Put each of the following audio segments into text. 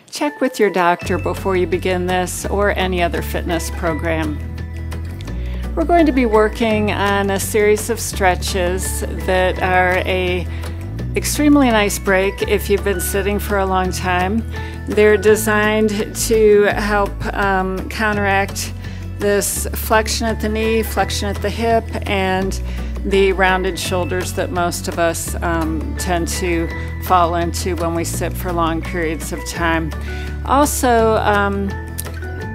check with your doctor before you begin this or any other fitness program. We're going to be working on a series of stretches that are a extremely nice break if you've been sitting for a long time. They're designed to help counteract this flexion at the knee, flexion at the hip, and the rounded shoulders that most of us tend to fall into when we sit for long periods of time. Also,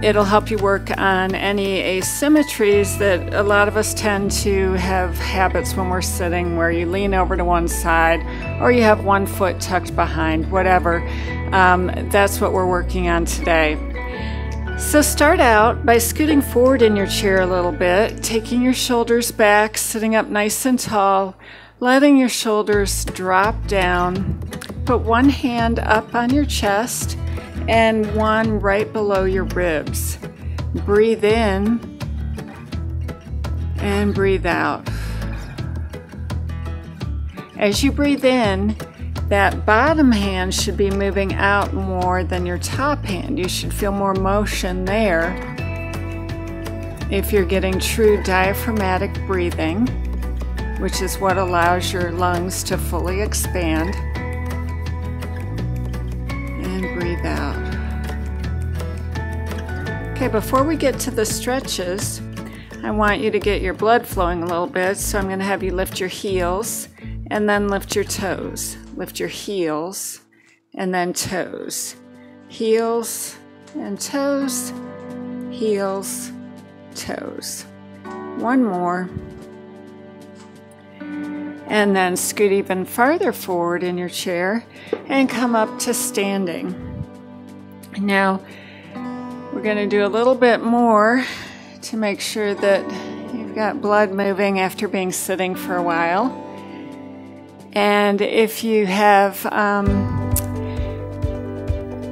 it'll help you work on any asymmetries that a lot of us tend to have habits when we're sitting where you lean over to one side or you have one foot tucked behind, whatever. That's what we're working on today. So start out by scooting forward in your chair a little bit, taking your shoulders back, sitting up nice and tall, letting your shoulders drop down. Put one hand up on your chest and one right below your ribs. Breathe in and breathe out. As you breathe in, that bottom hand should be moving out more than your top hand. You should feel more motion there if you're getting true diaphragmatic breathing, which is what allows your lungs to fully expand. And breathe out. Okay, before we get to the stretches, I want you to get your blood flowing a little bit, so I'm going to have you lift your heels and then lift your toes. Lift your heels and then toes. Heels and toes, heels, toes. One more. And then scoot even farther forward in your chair and come up to standing. Now, we're going to do a little bit more to make sure that you've got blood moving after being sitting for a while. And if you have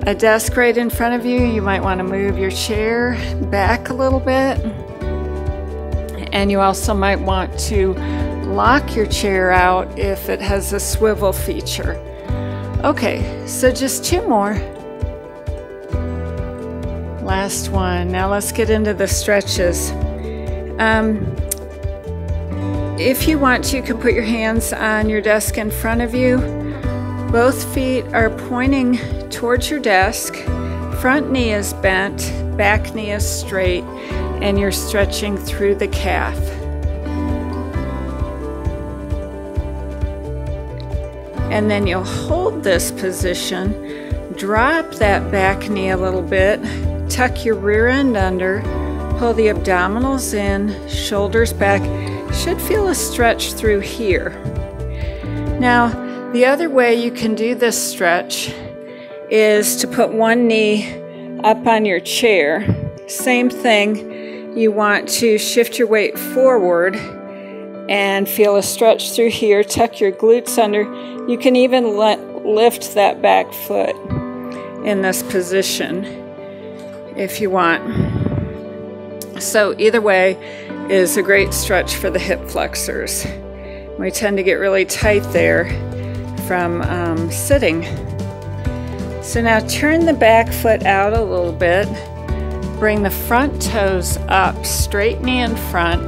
a desk right in front of you, you might want to move your chair back a little bit. And you also might want to lock your chair out if it has a swivel feature. Okay, so just two more. Last one. Now let's get into the stretches. If you want to, you can put your hands on your desk in front of you. Both feet are pointing towards your desk. Front knee is bent, back knee is straight, and you're stretching through the calf. And then you'll hold this position, drop that back knee a little bit, tuck your rear end under, pull the abdominals in, shoulders back. Should feel a stretch through here. Now, the other way you can do this stretch is to put one knee up on your chair. Same thing, you want to shift your weight forward and feel a stretch through here. Tuck your glutes under. You can even lift that back foot in this position if you want. So either way is a great stretch for the hip flexors. We tend to get really tight there from sitting. So now turn the back foot out a little bit. Bring the front toes up, straight knee in front,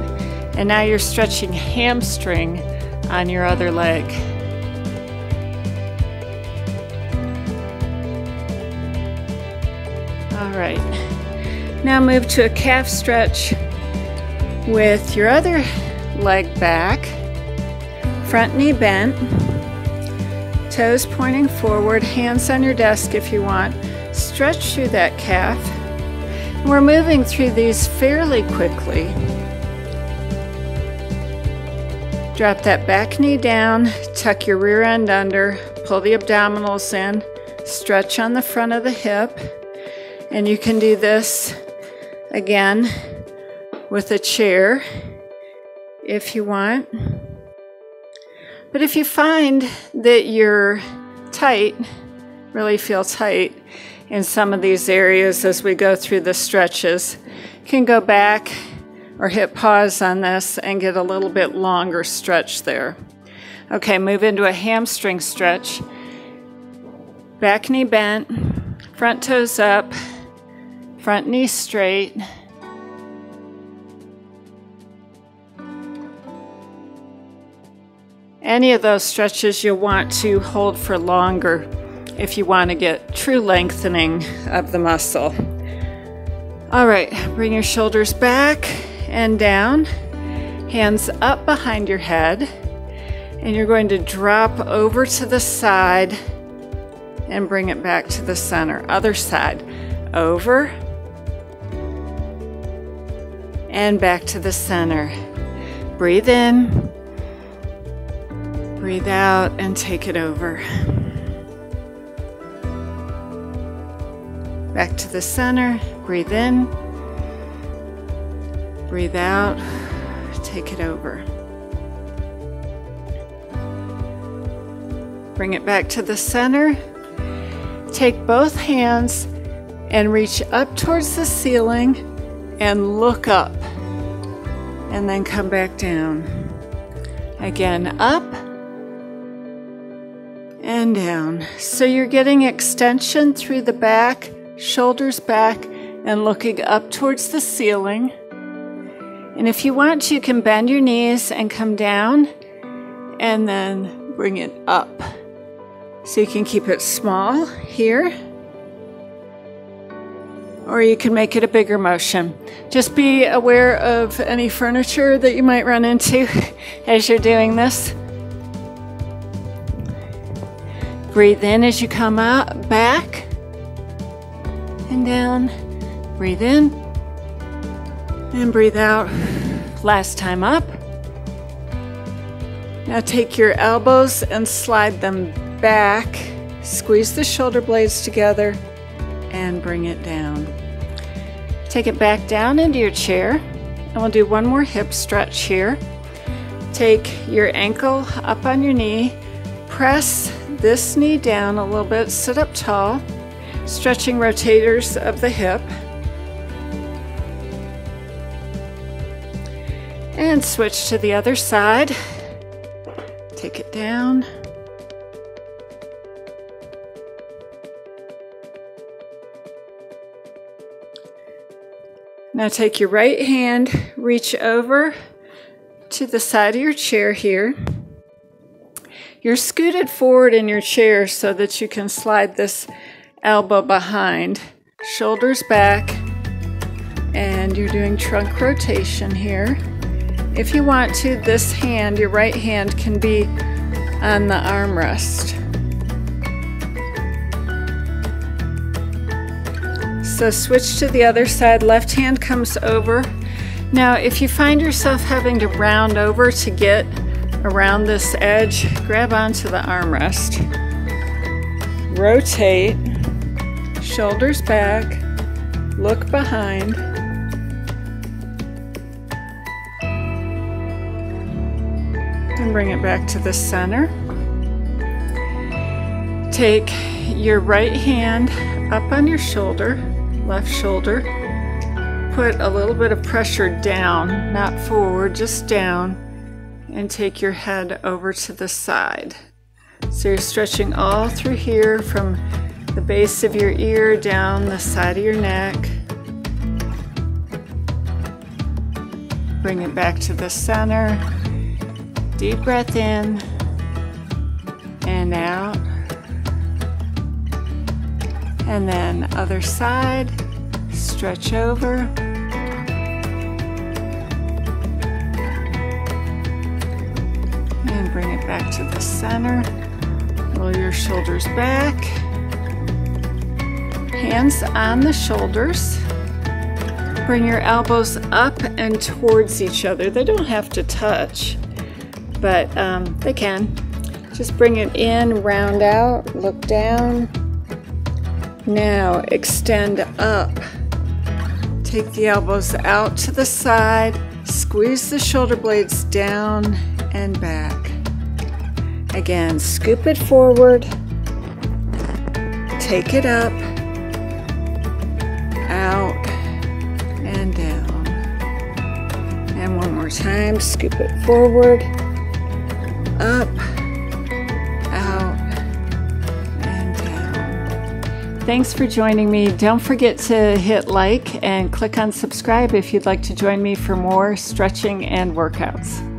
and now you're stretching hamstring on your other leg. All right. Now move to a calf stretch with your other leg back, front knee bent, toes pointing forward, hands on your desk if you want. Stretch through that calf. We're moving through these fairly quickly. Drop that back knee down, tuck your rear end under, pull the abdominals in, stretch on the front of the hip, and you can do this again with a chair if you want. But if you find that you're tight, really feel tight in some of these areas as we go through the stretches, you can go back or hit pause on this and get a little bit longer stretch there. Okay, move into a hamstring stretch. Back knee bent, Front toes up, front knee straight. Any of those stretches you'll want to hold for longer if you want to get true lengthening of the muscle. All right, bring your shoulders back and down, hands up behind your head, and you're going to drop over to the side and bring it back to the center. Other side, over and back to the center. Breathe in, breathe out, and take it over. Back to the center, breathe in, breathe out, take it over. Bring it back to the center. Take both hands and reach up towards the ceiling and look up, and then come back down. Again, up and down. So you're getting extension through the back, shoulders back, and looking up towards the ceiling. And if you want to, you can bend your knees and come down and then bring it up. So you can keep it small here, or you can make it a bigger motion. Just be aware of any furniture that you might run into as you're doing this. Breathe in as you come out, back and down. Breathe in and breathe out. Last time up. Now take your elbows and slide them back. Squeeze the shoulder blades together and bring it down. Take it back down into your chair, and we'll do one more hip stretch here. Take your ankle up on your knee, press this knee down a little bit, sit up tall, stretching rotators of the hip, and switch to the other side. Take it down. Now take your right hand, reach over to the side of your chair here. You're scooted forward in your chair so that you can slide this elbow behind, shoulders back, and you're doing trunk rotation here. If you want to, this hand, your right hand, can be on the armrest. So switch to the other side, left hand comes over. Now if you find yourself having to round over to get around this edge, grab onto the armrest. Rotate, shoulders back, look behind. And bring it back to the center. Take your right hand up on your shoulder, left shoulder. Put a little bit of pressure down, not forward, just down, and take your head over to the side. So you're stretching all through here from the base of your ear down the side of your neck. Bring it back to the center. Deep breath in and out. And then other side, stretch over. And bring it back to the center. Roll your shoulders back. Hands on the shoulders. Bring your elbows up and towards each other. They don't have to touch, but they can. Just bring it in, round out, look down. Now extend up. Take the elbows out to the side, squeeze the shoulder blades down and back. Again, scoop it forward, take it up, out, and down. And one more time, scoop it forward, up, out, and down. Thanks for joining me. Don't forget to hit like and click on subscribe if you'd like to join me for more stretching and workouts.